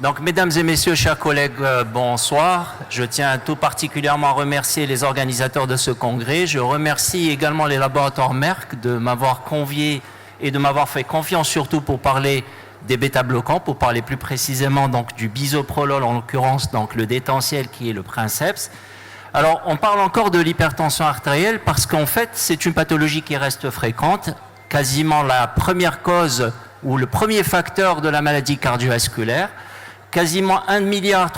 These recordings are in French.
Donc, mesdames et messieurs, chers collègues, bonsoir. Je tiens tout particulièrement à remercier les organisateurs de ce congrès. Je remercie également les laboratoires Merck de m'avoir convié et de m'avoir fait confiance, surtout pour parler des bêta-bloquants, pour parler plus précisément donc du bisoprolol, en l'occurrence donc le détentiel qui est le princeps. Alors, on parle encore de l'hypertension artérielle parce qu'en fait, c'est une pathologie qui reste fréquente. Quasiment la première cause ou le premier facteur de la maladie cardiovasculaire. Quasiment 1,3 milliard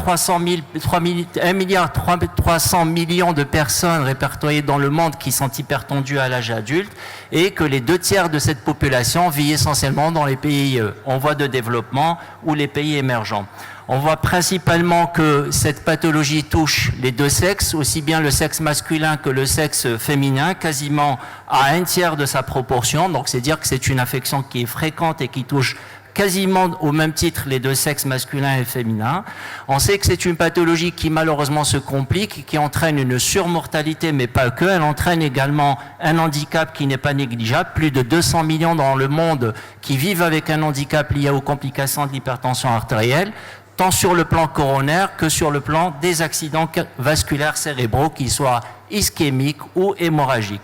de personnes répertoriées dans le monde qui sont hypertendues à l'âge adulte et que les 2/3 de cette population vit essentiellement dans les pays en voie de développement ou les pays émergents. On voit principalement que cette pathologie touche les deux sexes, aussi bien le sexe masculin que le sexe féminin, quasiment à 1/3 de sa proportion. Donc c'est dire que c'est une affection qui est fréquente et qui touche quasiment au même titre les deux sexes masculins et féminins. On sait que c'est une pathologie qui malheureusement se complique, qui entraîne une surmortalité, mais pas que. Elle entraîne également un handicap qui n'est pas négligeable. Plus de 200 millions dans le monde qui vivent avec un handicap lié aux complications de l'hypertension artérielle, tant sur le plan coronaire que sur le plan des accidents vasculaires cérébraux, qu'ils soient ischémiques ou hémorragiques.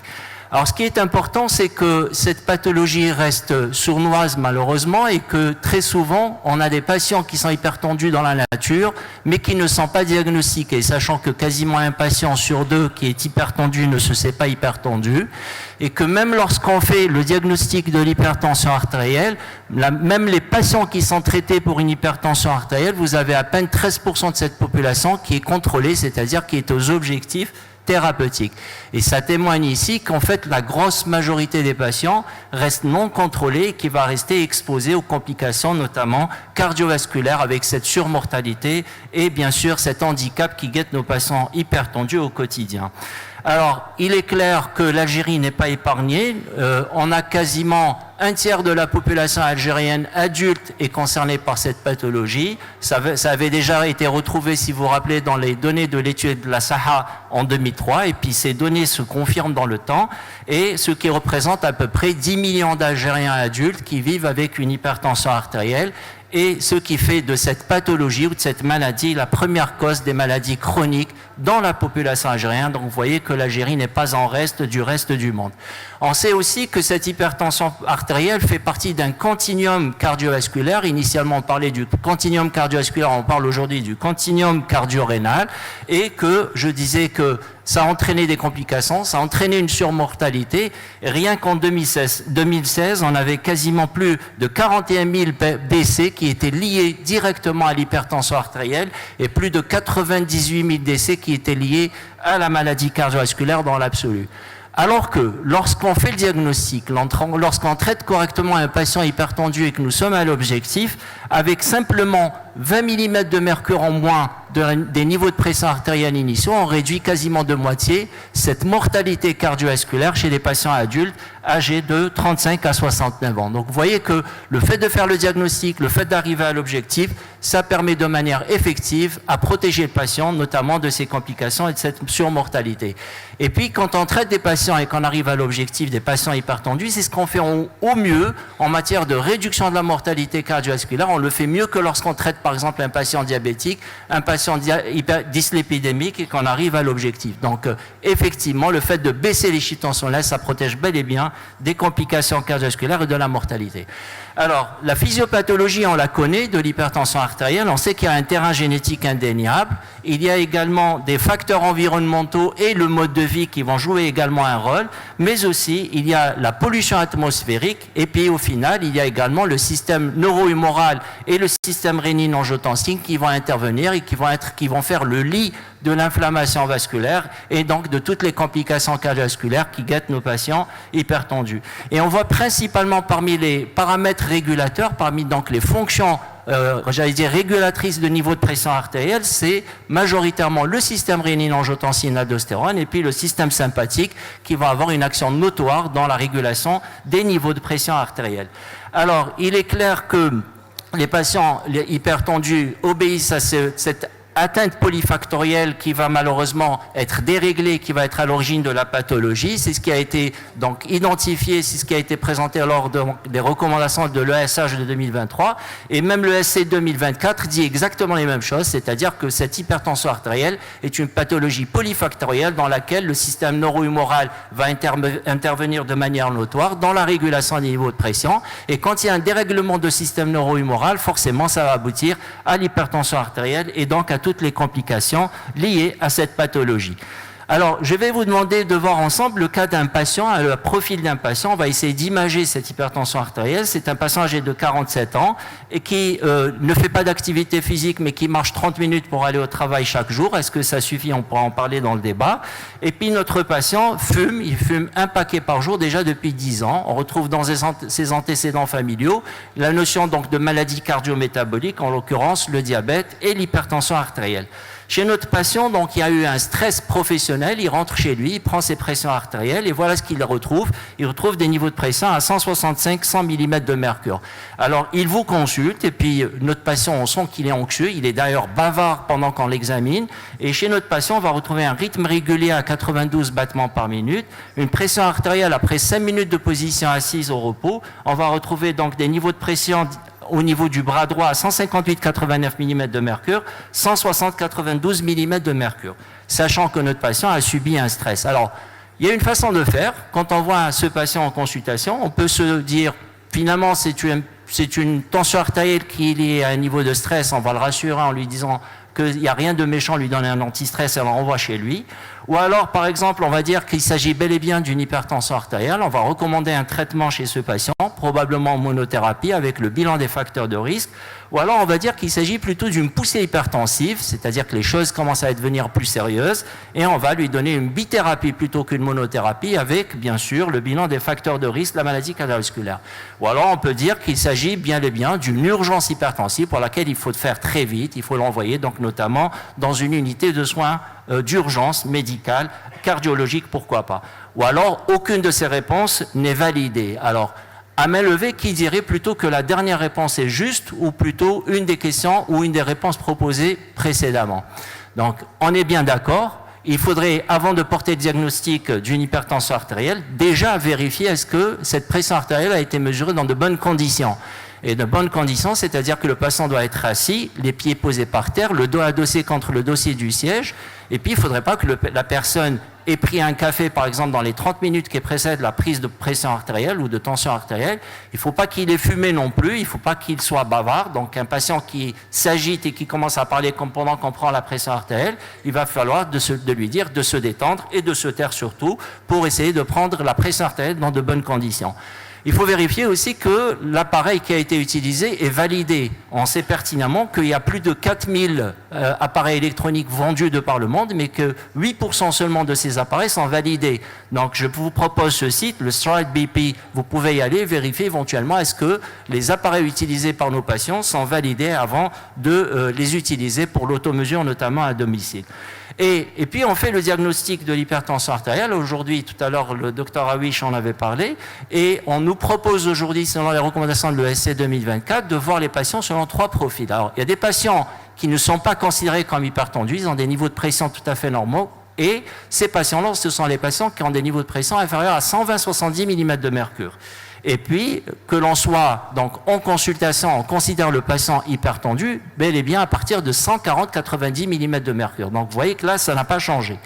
Alors, ce qui est important, c'est que cette pathologie reste sournoise, malheureusement, et que très souvent, on a des patients qui sont hypertendus dans la nature, mais qui ne sont pas diagnostiqués, sachant que quasiment un patient sur deux qui est hypertendu ne se sait pas hypertendu, et que même lorsqu'on fait le diagnostic de l'hypertension artérielle, même les patients qui sont traités pour une hypertension artérielle, vous avez à peine 13% de cette population qui est contrôlée, c'est-à-dire qui est aux objectifs thérapeutique. Et ça témoigne ici qu'en fait, la grosse majorité des patients restent non contrôlés et qui va rester exposés aux complications, notamment cardiovasculaires, avec cette surmortalité et bien sûr cet handicap qui guette nos patients hypertendus au quotidien. Alors, il est clair que l'Algérie n'est pas épargnée. On a quasiment 1/3 de la population algérienne adulte est concernée par cette pathologie. Ça avait déjà été retrouvé, si vous vous rappelez, dans les données de l'étude de la SAHA en 2003. Et puis ces données se confirment dans le temps. Et ce qui représente à peu près 10 millions d'Algériens adultes qui vivent avec une hypertension artérielle. Et ce qui fait de cette pathologie ou de cette maladie la première cause des maladies chroniques dans la population algérienne. Donc vous voyez que l'Algérie n'est pas en reste du monde. On sait aussi que cette hypertension artérielle fait partie d'un continuum cardiovasculaire. Initialement on parlait du continuum cardiovasculaire, on parle aujourd'hui du continuum cardio-rénal, et que je disais que ça a entraîné des complications, ça a entraîné une surmortalité. Et rien qu'en 2016, on avait quasiment plus de 41 000 décès qui étaient liés directement à l'hypertension artérielle et plus de 98 000 décès qui étaient liés à la maladie cardiovasculaire dans l'absolu. Alors que lorsqu'on fait le diagnostic, lorsqu'on traite correctement un patient hypertendu et que nous sommes à l'objectif, avec simplement 20 mm de mercure en moins des niveaux de pression artérielle initiaux, on réduit quasiment de moitié cette mortalité cardiovasculaire chez les patients adultes âgés de 35 à 69 ans. Donc vous voyez que le fait de faire le diagnostic, le fait d'arriver à l'objectif, ça permet de manière effective à protéger le patient, notamment de ces complications et de cette surmortalité. Et puis quand on traite des patients et qu'on arrive à l'objectif des patients hypertendus, c'est ce qu'on fait au mieux en matière de réduction de la mortalité cardiovasculaire. On le fait mieux que lorsqu'on traite par exemple un patient diabétique, un patient dyslipidémique et qu'on arrive à l'objectif. Donc effectivement, le fait de baisser les tensions-là, ça protège bel et bien des complications cardiovasculaires et de la mortalité. Alors, la physiopathologie, on la connaît, de l'hypertension artérielle. On sait qu'il y a un terrain génétique indéniable. Il y a également des facteurs environnementaux et le mode de vie qui vont jouer également un rôle. Mais aussi, il y a la pollution atmosphérique. Et puis, au final, il y a également le système neuro-humoral et le système rénine-angiotensine qui vont intervenir et qui vont faire le lit de l'inflammation vasculaire et donc de toutes les complications cardiovasculaires qui guettent nos patients hypertendus. Et on voit principalement parmi les paramètres régulateurs, parmi donc les fonctions régulatrices de niveau de pression artérielle, c'est majoritairement le système rénine-angiotensine-aldostérone et puis le système sympathique qui va avoir une action notoire dans la régulation des niveaux de pression artérielle. Alors, il est clair que les patients hypertendus obéissent à cette atteinte polyfactorielle qui va malheureusement être déréglée, qui va être à l'origine de la pathologie. C'est ce qui a été donc identifié, c'est ce qui a été présenté lors des recommandations de l'ESH de 2023. Et même l'ESC 2024 dit exactement les mêmes choses, c'est-à-dire que cette hypertension artérielle est une pathologie polyfactorielle dans laquelle le système neuro-humoral va intervenir de manière notoire dans la régulation des niveaux de pression. Et quand il y a un dérèglement de système neuro-humoral, forcément, ça va aboutir à l'hypertension artérielle et donc à toutes les complications liées à cette pathologie. Alors, je vais vous demander de voir ensemble le cas d'un patient, le profil d'un patient. On va essayer d'imager cette hypertension artérielle. C'est un patient âgé de 47 ans et qui ne fait pas d'activité physique, mais qui marche 30 minutes pour aller au travail chaque jour. Est-ce que ça suffit? On pourra en parler dans le débat. Et puis, notre patient fume. Il fume un paquet par jour déjà depuis 10 ans. On retrouve dans ses antécédents familiaux la notion donc de maladie cardio-métabolique, en l'occurrence le diabète et l'hypertension artérielle. Chez notre patient, donc, il y a eu un stress professionnel, il rentre chez lui, il prend ses pressions artérielles et voilà ce qu'il retrouve. Il retrouve des niveaux de pression à 165-100 mm de mercure. Alors, il vous consulte et puis notre patient, on sent qu'il est anxieux, il est d'ailleurs bavard pendant qu'on l'examine. Et chez notre patient, on va retrouver un rythme régulier à 92 battements par minute, une pression artérielle après 5 minutes de position assise au repos. On va retrouver donc des niveaux de pression au niveau du bras droit à 158-89 mm de mercure, 160-92 mm de mercure, sachant que notre patient a subi un stress. Alors, il y a une façon de faire. Quand on voit ce patient en consultation, on peut se dire, finalement, c'est une tension artérielle qui est liée à un niveau de stress. On va le rassurer en lui disant qu'il n'y a rien de méchant, lui donner un anti-stress et on le renvoie chez lui. Ou alors, par exemple, on va dire qu'il s'agit bel et bien d'une hypertension artérielle. On va recommander un traitement chez ce patient, probablement monothérapie avec le bilan des facteurs de risque. Ou alors, on va dire qu'il s'agit plutôt d'une poussée hypertensive, c'est-à-dire que les choses commencent à devenir plus sérieuses et on va lui donner une bithérapie plutôt qu'une monothérapie avec, bien sûr, le bilan des facteurs de risque de la maladie cardiovasculaire. Ou alors, on peut dire qu'il s'agit bien et bien d'une urgence hypertensive pour laquelle il faut faire très vite. Il faut l'envoyer, donc, notamment dans une unité de soins d'urgence médicale, cardiologique, pourquoi pas. Ou alors, aucune de ces réponses n'est validée. Alors, à main levée, qui dirait plutôt que la dernière réponse est juste ou plutôt une des questions ou une des réponses proposées précédemment? Donc, on est bien d'accord. Il faudrait, avant de porter le diagnostic d'une hypertension artérielle, déjà vérifier est-ce que cette pression artérielle a été mesurée dans de bonnes conditions. Et de bonnes conditions, c'est-à-dire que le patient doit être assis, les pieds posés par terre, le dos adossé contre le dossier du siège, et puis il ne faudrait pas que la personne ait pris un café, par exemple, dans les 30 minutes qui précèdent la prise de pression artérielle ou de tension artérielle. Il ne faut pas qu'il ait fumé non plus, il ne faut pas qu'il soit bavard. Donc un patient qui s'agite et qui commence à parler comme pendant qu'on prend la pression artérielle, il va falloir de lui dire de se détendre et de se taire surtout pour essayer de prendre la pression artérielle dans de bonnes conditions. Il faut vérifier aussi que l'appareil qui a été utilisé est validé. On sait pertinemment qu'il y a plus de 4000 appareils électroniques vendus de par le monde, mais que 8% seulement de ces appareils sont validés. Donc je vous propose ce site, le Stride BP, vous pouvez y aller, vérifier éventuellement est-ce que les appareils utilisés par nos patients sont validés avant de les utiliser pour l'automesure, notamment à domicile. Et puis on fait le diagnostic de l'hypertension artérielle. Aujourd'hui, tout à l'heure, le docteur Awish en avait parlé, et on nous propose aujourd'hui, selon les recommandations de l'ESC 2024, de voir les patients selon 3 profils. Alors, il y a des patients qui ne sont pas considérés comme hypertendus, ils ont des niveaux de pression tout à fait normaux, et ces patients-là, ce sont les patients qui ont des niveaux de pression inférieurs à 120-170 mm de mercure. Et puis, que l'on soit donc en consultation, on considère le patient hypertendu, bel et bien à partir de 140-90 mm de mercure. Donc, vous voyez que là, ça n'a pas changé.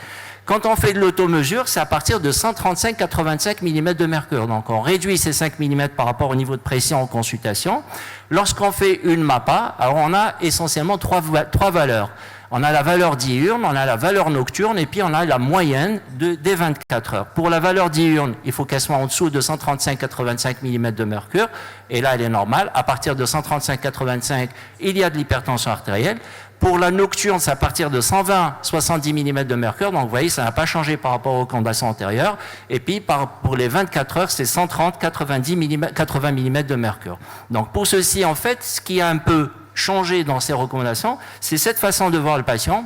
Quand on fait de l'automesure, c'est à partir de 135-85 mm de mercure. Donc, on réduit ces 5 mm par rapport au niveau de pression en consultation. Lorsqu'on fait une MAPA, alors on a essentiellement trois valeurs. On a la valeur diurne, on a la valeur nocturne et puis on a la moyenne des 24 heures. Pour la valeur diurne, il faut qu'elle soit en dessous de 135-85 mm de mercure. Et là, elle est normale. À partir de 135-85, il y a de l'hypertension artérielle. Pour la nocturne, c'est à partir de 120-70 mm de mercure. Donc, vous voyez, ça n'a pas changé par rapport aux recommandations antérieures. Et puis, pour les 24 heures, c'est 130-80 mm de mercure. Donc, pour ceci, en fait, ce qui a un peu changé dans ces recommandations, c'est cette façon de voir le patient.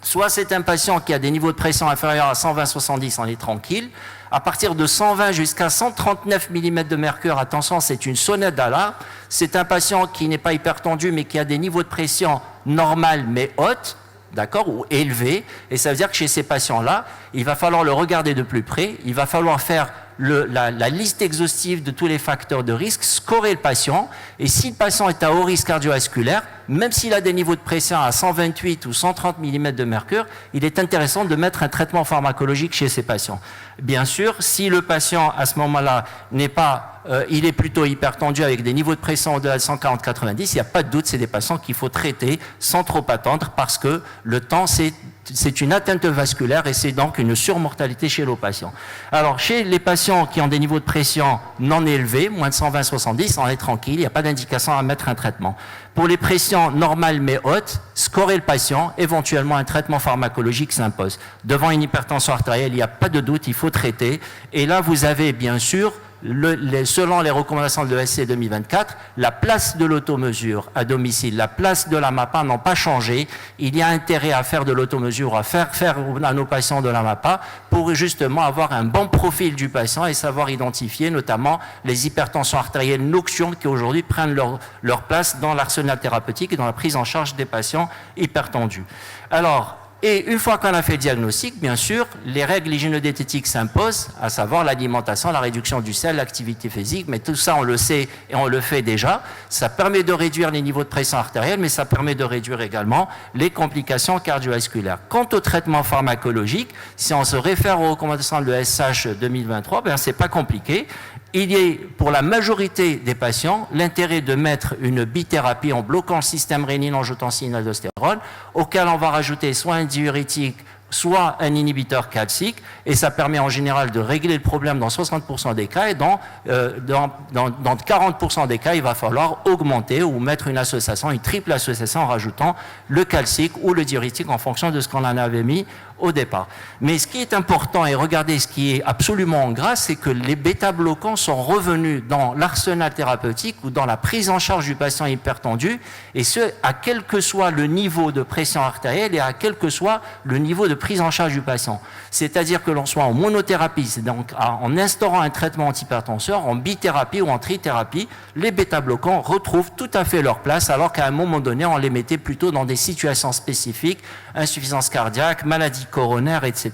Soit c'est un patient qui a des niveaux de pression inférieurs à 120-70, on est tranquille. À partir de 120 jusqu'à 139 mm de mercure, attention, c'est une sonnette d'alarme. C'est un patient qui n'est pas hypertendu, mais qui a des niveaux de pression normales mais hautes. d'accord, ou élevé, et ça veut dire que chez ces patients-là, il va falloir le regarder de plus près, il va falloir faire la liste exhaustive de tous les facteurs de risque, scorer le patient, et si le patient est à haut risque cardiovasculaire, même s'il a des niveaux de pression à 128 ou 130 mm de mercure, il est intéressant de mettre un traitement pharmacologique chez ces patients. Bien sûr, si le patient à ce moment-là n'est pas, il est plutôt hypertendu avec des niveaux de pression au-delà de 140-90, il n'y a pas de doute, c'est des patients qu'il faut traiter sans trop attendre parce que le temps, c'est une atteinte vasculaire et c'est donc une surmortalité chez nos patients. Alors, chez les patients qui ont des niveaux de pression non élevés, moins de 120-70, on est tranquille, il n'y a pas d'indication à mettre un traitement. Pour les pressions normales mais hautes, scorer le patient, éventuellement un traitement pharmacologique s'impose. Devant une hypertension artérielle, il n'y a pas de doute, il faut traiter. Et là, vous avez bien sûr, selon les recommandations de l'ESC 2024, la place de l'automesure à domicile, la place de la MAPA n'ont pas changé. Il y a intérêt à faire de l'automesure, à faire à nos patients de la MAPA pour justement avoir un bon profil du patient et savoir identifier notamment les hypertensions artérielles nocturnes qui aujourd'hui prennent leur place dans l'arsenal thérapeutique et dans la prise en charge des patients hypertendus. Alors, et une fois qu'on a fait le diagnostic, bien sûr, les règles hygiéno-diététiques s'imposent, à savoir l'alimentation, la réduction du sel, l'activité physique, mais tout ça on le sait et on le fait déjà. Ça permet de réduire les niveaux de pression artérielle, mais ça permet de réduire également les complications cardiovasculaires. Quant au traitement pharmacologique, si on se réfère aux recommandations de l'ESH 2023, ben c'est pas compliqué. Il y a, pour la majorité des patients, l'intérêt de mettre une bithérapie en bloquant le système rénine-angiotensin-aldostérone, auquel on va rajouter soit un diurétique, soit un inhibiteur calcique, et ça permet en général de régler le problème dans 60% des cas, et dans 40% des cas, il va falloir augmenter ou mettre une association, une triple association en rajoutant le calcique ou le diurétique en fonction de ce qu'on en avait mis au départ. Mais ce qui est important, et regardez ce qui est absolument en gras, c'est que les bêta-bloquants sont revenus dans l'arsenal thérapeutique ou dans la prise en charge du patient hypertendu, et ce, à quel que soit le niveau de pression artérielle et à quel que soit le niveau de prise en charge du patient. C'est-à-dire que l'on soit en monothérapie, c'est donc en instaurant un traitement antihypertenseur, en bithérapie ou en trithérapie, les bêta-bloquants retrouvent tout à fait leur place, alors qu'à un moment donné, on les mettait plutôt dans des situations spécifiques, insuffisance cardiaque, maladie coronaire, etc.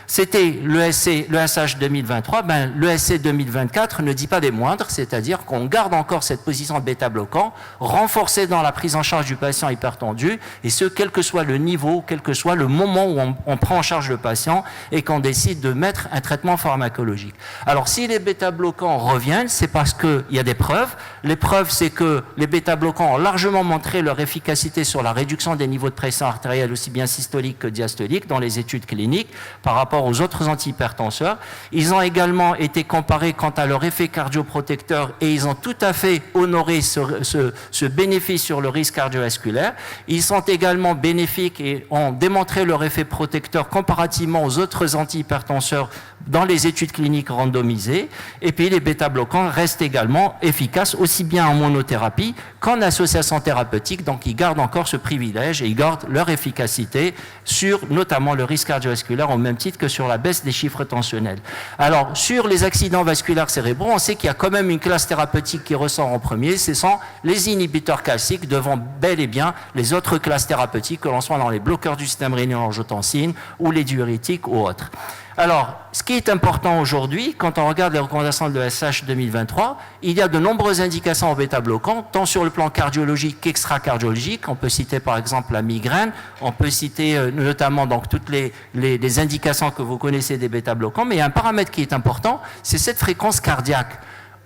C'était l'ESH 2023, l'ESC 2024 ne dit pas des moindres, c'est-à-dire qu'on garde encore cette position de bêta-bloquant, renforcée dans la prise en charge du patient hypertendu, et ce, quel que soit le niveau, quel que soit le moment où on prend en charge le patient et qu'on décide de mettre un traitement pharmacologique. Alors, si les bêta-bloquants reviennent, c'est parce qu'il y a des preuves. Les preuves, c'est que les bêta-bloquants ont largement montré leur efficacité sur la réduction des niveaux de pression artérielle, aussi bien systolique que diastolique, dans les études cliniques, par rapport aux autres antihypertenseurs. Ils ont également été comparés quant à leur effet cardioprotecteur et ils ont tout à fait honoré ce bénéfice sur le risque cardiovasculaire. Ils sont également bénéfiques et ont démontré leur effet protecteur comparativement aux autres antihypertenseurs dans les études cliniques randomisées. Et puis les bêta-bloquants restent également efficaces aussi bien en monothérapie qu'en association thérapeutique. Donc ils gardent encore ce privilège et ils gardent leur efficacité sur notamment le risque cardiovasculaire au même titre que sur la baisse des chiffres tensionnels. Alors sur les accidents vasculaires cérébraux, on sait qu'il y a quand même une classe thérapeutique qui ressort en premier, ce sont les inhibiteurs calciques devant bel et bien les autres classes thérapeutiques, que l'on soit dans les bloqueurs du système rénine-angiotensine ou les diurétiques ou autres. Alors, ce qui est important aujourd'hui, quand on regarde les recommandations de l'ESH 2023, il y a de nombreuses indications en bêta-bloquants, tant sur le plan cardiologique qu'extra-cardiologique. On peut citer par exemple la migraine, on peut citer notamment donc toutes les indications que vous connaissez des bêta-bloquants, mais il y a un paramètre qui est important, c'est cette fréquence cardiaque.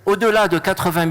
Au-delà de 80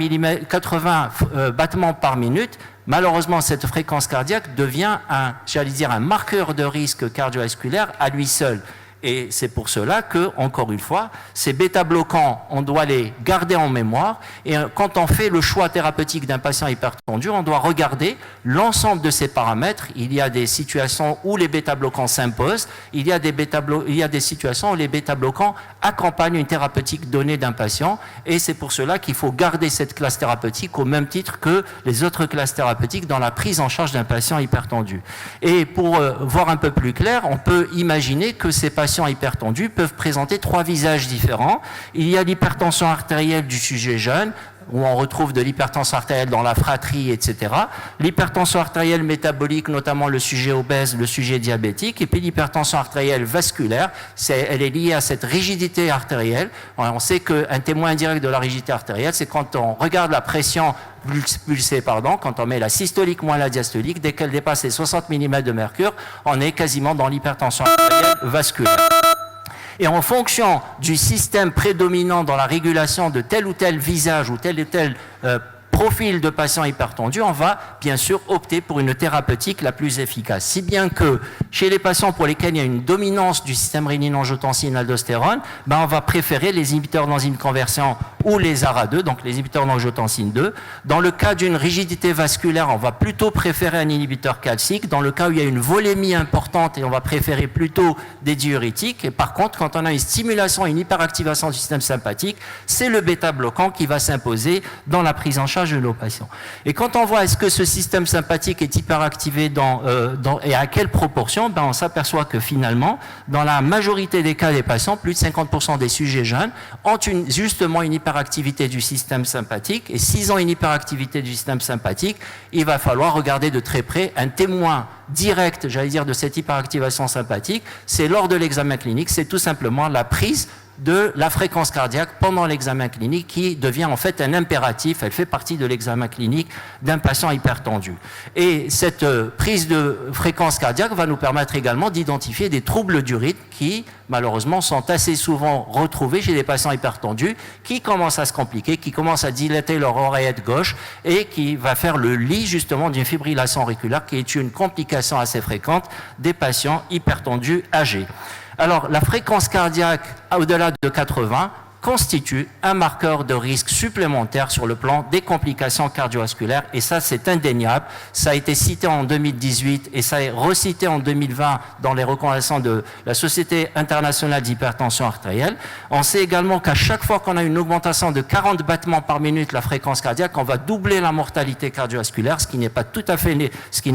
battements par minute, malheureusement, cette fréquence cardiaque devient un marqueur de risque cardiovasculaire à lui seul. Et c'est pour cela que, encore une fois, ces bêta-bloquants, on doit les garder en mémoire. Et quand on fait le choix thérapeutique d'un patient hypertendu, on doit regarder l'ensemble de ces paramètres. Il y a des situations où les bêta-bloquants s'imposent. Il y a des situations où les bêta-bloquants accompagnent une thérapeutique donnée d'un patient. Et c'est pour cela qu'il faut garder cette classe thérapeutique au même titre que les autres classes thérapeutiques dans la prise en charge d'un patient hypertendu. Et pour voir un peu plus clair, on peut imaginer que ces patients hypertendus peuvent présenter trois visages différents. Il y a l'hypertension artérielle du sujet jeune, où on retrouve de l'hypertension artérielle dans la fratrie, etc. L'hypertension artérielle métabolique, notamment le sujet obèse, le sujet diabétique, et puis l'hypertension artérielle vasculaire, elle est liée à cette rigidité artérielle. On sait qu'un témoin indirect de la rigidité artérielle, c'est quand on regarde la pression pulsée, quand on met la systolique moins la diastolique, dès qu'elle dépasse les 60 mm de mercure, on est quasiment dans l'hypertension artérielle vasculaire. Et en fonction du système prédominant dans la régulation de tel ou tel visage ou tel profil de patient hypertendu, on va bien sûr opter pour une thérapeutique la plus efficace. Si bien que chez les patients pour lesquels il y a une dominance du système rénine-angiotensine-aldostérone, on va préférer les inhibiteurs d'enzyme conversion ou les ARA2, donc les inhibiteurs d'angiotensine 2. Dans le cas d'une rigidité vasculaire, on va plutôt préférer un inhibiteur calcique. Dans le cas où il y a une volémie importante, on va préférer plutôt des diurétiques. Et par contre, quand on a une stimulation et une hyperactivation du système sympathique, c'est le bêta-bloquant qui va s'imposer dans la prise en charge de nos patients. Et quand on voit est-ce que ce système sympathique est hyperactivé et à quelle proportion, on s'aperçoit que finalement, dans la majorité des cas des patients, plus de 50% des sujets jeunes ont justement une hyperactivité du système sympathique. Et s'ils ont une hyperactivité du système sympathique, il va falloir regarder de très près un témoin direct, de cette hyperactivation sympathique. C'est lors de l'examen clinique, c'est tout simplement la prise de la fréquence cardiaque pendant l'examen clinique qui devient en fait un impératif, elle fait partie de l'examen clinique d'un patient hypertendu. Et cette prise de fréquence cardiaque va nous permettre également d'identifier des troubles du rythme qui malheureusement sont assez souvent retrouvés chez les patients hypertendus qui commencent à se compliquer, qui commencent à dilater leur oreillette gauche et qui va faire le lit justement d'une fibrillation auriculaire qui est une complication assez fréquente des patients hypertendus âgés. Alors, la fréquence cardiaque au-delà de 80 constitue un marqueur de risque supplémentaire sur le plan des complications cardiovasculaires et ça c'est indéniable. Ça a été cité en 2018 et ça est recité en 2020 dans les recommandations de la Société internationale d'hypertension artérielle. On sait également qu'à chaque fois qu'on a une augmentation de 40 battements par minute de la fréquence cardiaque, on va doubler la mortalité cardiovasculaire, ce qui n'est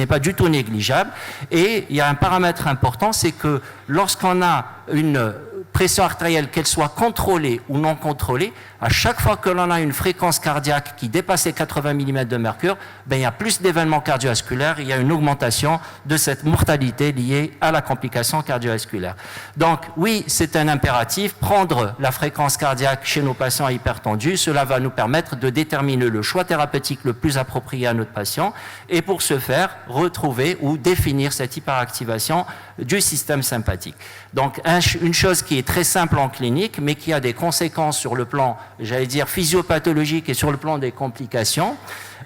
pas du tout négligeable. Et il y a un paramètre important, c'est que lorsqu'on a une pression artérielle, qu'elle soit contrôlée ou non contrôlée, à chaque fois que l'on a une fréquence cardiaque qui dépasse les 80 mm de mercure, il y a plus d'événements cardiovasculaires, il y a une augmentation de cette mortalité liée à la complication cardiovasculaire. Donc oui, c'est un impératif, prendre la fréquence cardiaque chez nos patients hypertendus, cela va nous permettre de déterminer le choix thérapeutique le plus approprié à notre patient et pour ce faire, retrouver ou définir cette hyperactivation du système sympathique. Donc une chose qui est très simple en clinique, mais qui a des conséquences sur le plan, physiopathologique et sur le plan des complications.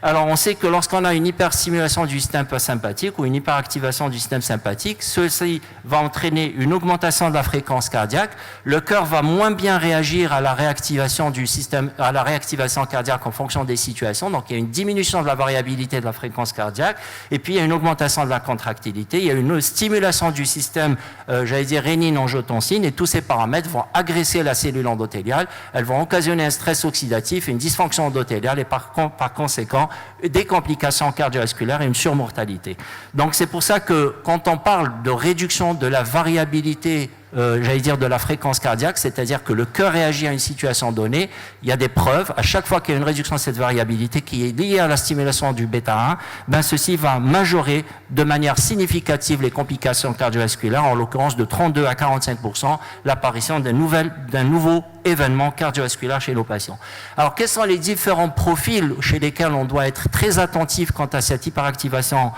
Alors, on sait que lorsqu'on a une hyperstimulation du système sympathique ou une hyperactivation du système sympathique, ceci va entraîner une augmentation de la fréquence cardiaque. Le cœur va moins bien réagir à la réactivation du système, à la réactivation cardiaque en fonction des situations. Donc, il y a une diminution de la variabilité de la fréquence cardiaque. Et puis, il y a une augmentation de la contractilité. Il y a une stimulation du système, rénine-angiotensine. Et tous ces paramètres vont agresser la cellule endothéliale. Elles vont occasionner un stress oxydatif, une dysfonction endothéliale et par conséquent, des complications cardiovasculaires et une surmortalité. Donc c'est pour ça que quand on parle de réduction de la variabilité de la fréquence cardiaque, c'est-à-dire que le cœur réagit à une situation donnée, il y a des preuves, à chaque fois qu'il y a une réduction de cette variabilité qui est liée à la stimulation du bêta 1, ceci va majorer de manière significative les complications cardiovasculaires, en l'occurrence de 32 à 45%, l'apparition d'un nouveau événement cardiovasculaire chez nos patients. Alors, quels sont les différents profils chez lesquels on doit être très attentif quant à cette hyperactivation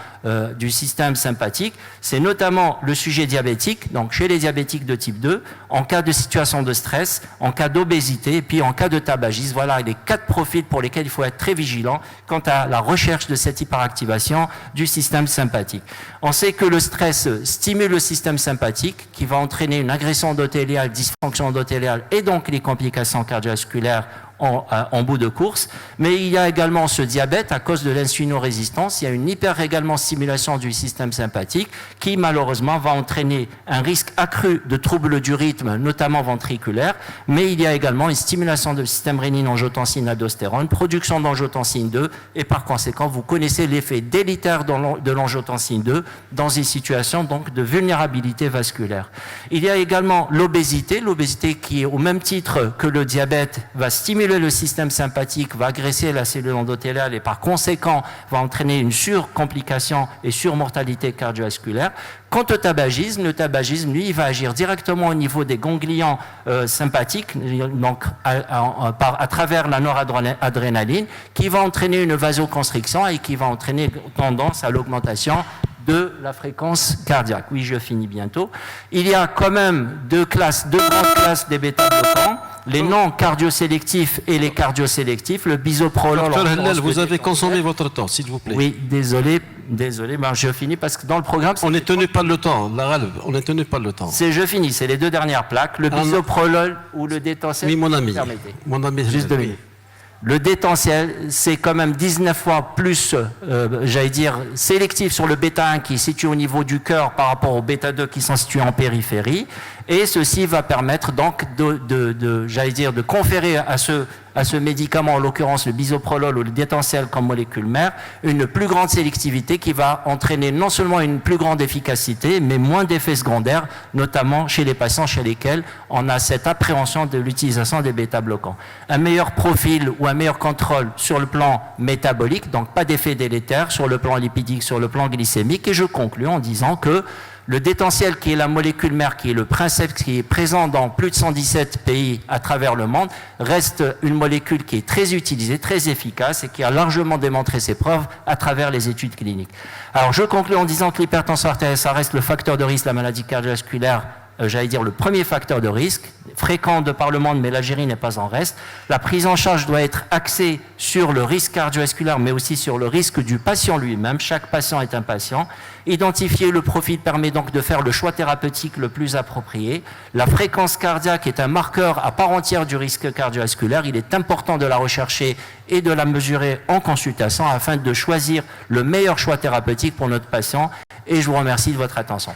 du système sympathique? C'est notamment le sujet diabétique, donc chez les diabétiques de type 2, en cas de situation de stress, en cas d'obésité, et puis en cas de tabagisme. Voilà les 4 profils pour lesquels il faut être très vigilant quant à la recherche de cette hyperactivation du système sympathique. On sait que le stress stimule le système sympathique, qui va entraîner une agression endothéliale, dysfonction endothéliale, et donc les complications cardiovasculaires en bout de course, mais il y a également ce diabète à cause de l'insulinorésistance, il y a une également stimulation du système sympathique qui malheureusement va entraîner un risque accru de troubles du rythme, notamment ventriculaire, mais il y a également une stimulation du système rénine-angiotensine-aldostérone, production d'angiotensine 2 et par conséquent vous connaissez l'effet délétère de l'angiotensine 2 dans une situation donc de vulnérabilité vasculaire. Il y a également l'obésité qui au même titre que le diabète va stimuler stimuler le système sympathique, va agresser la cellule endothéliale et par conséquent va entraîner une surcomplication et surmortalité cardiovasculaire. Quant au tabagisme, le tabagisme, lui, il va agir directement au niveau des ganglions sympathiques, donc à travers la noradrénaline, qui va entraîner une vasoconstriction et qui va entraîner tendance à l'augmentation de la fréquence cardiaque. Oui, je finis bientôt. Il y a quand même deux grandes classes des bêta-bloquants, les non cardiosélectifs et les cardiosélectifs. Le bisoprolol... Docteur Hellel, vous avez consommé votre temps, s'il vous plaît. Oui, désolé, ben je finis parce que dans le programme... On n'est tenu pas le temps, on n'est tenu pas le temps. Je finis, c'est les deux dernières plaques, le bisoprolol ou le détentiel. Oui, mon ami. Juste 2 minutes. Le détentiel, c'est quand même 19 fois plus, j'allais dire, sélectif sur le bêta-1 qui est situé au niveau du cœur par rapport au bêta-2 qui sont situés en périphérie. Et ceci va permettre donc j'allais dire, de conférer à ce médicament, en l'occurrence le bisoprolol ou le détentiel comme molécule mère, une plus grande sélectivité qui va entraîner non seulement une plus grande efficacité, mais moins d'effets secondaires, notamment chez les patients chez lesquels on a cette appréhension de l'utilisation des bêta-bloquants. Un meilleur profil ou un meilleur contrôle sur le plan métabolique, donc pas d'effet délétère sur le plan lipidique, sur le plan glycémique, et je conclus en disant que le détentiel, qui est la molécule mère, qui est le principe qui est présent dans plus de 117 pays à travers le monde, reste une molécule qui est très utilisée, très efficace et qui a largement démontré ses preuves à travers les études cliniques. Alors je conclus en disant que l'hypertension artérielle, ça reste le facteur de risque de la maladie cardiovasculaire, j'allais dire le premier facteur de risque, fréquent de par le monde, mais l'Algérie n'est pas en reste. La prise en charge doit être axée sur le risque cardiovasculaire, mais aussi sur le risque du patient lui-même. Chaque patient est un patient. Identifier le profil permet donc de faire le choix thérapeutique le plus approprié. La fréquence cardiaque est un marqueur à part entière du risque cardiovasculaire. Il est important de la rechercher et de la mesurer en consultation afin de choisir le meilleur choix thérapeutique pour notre patient. Et je vous remercie de votre attention.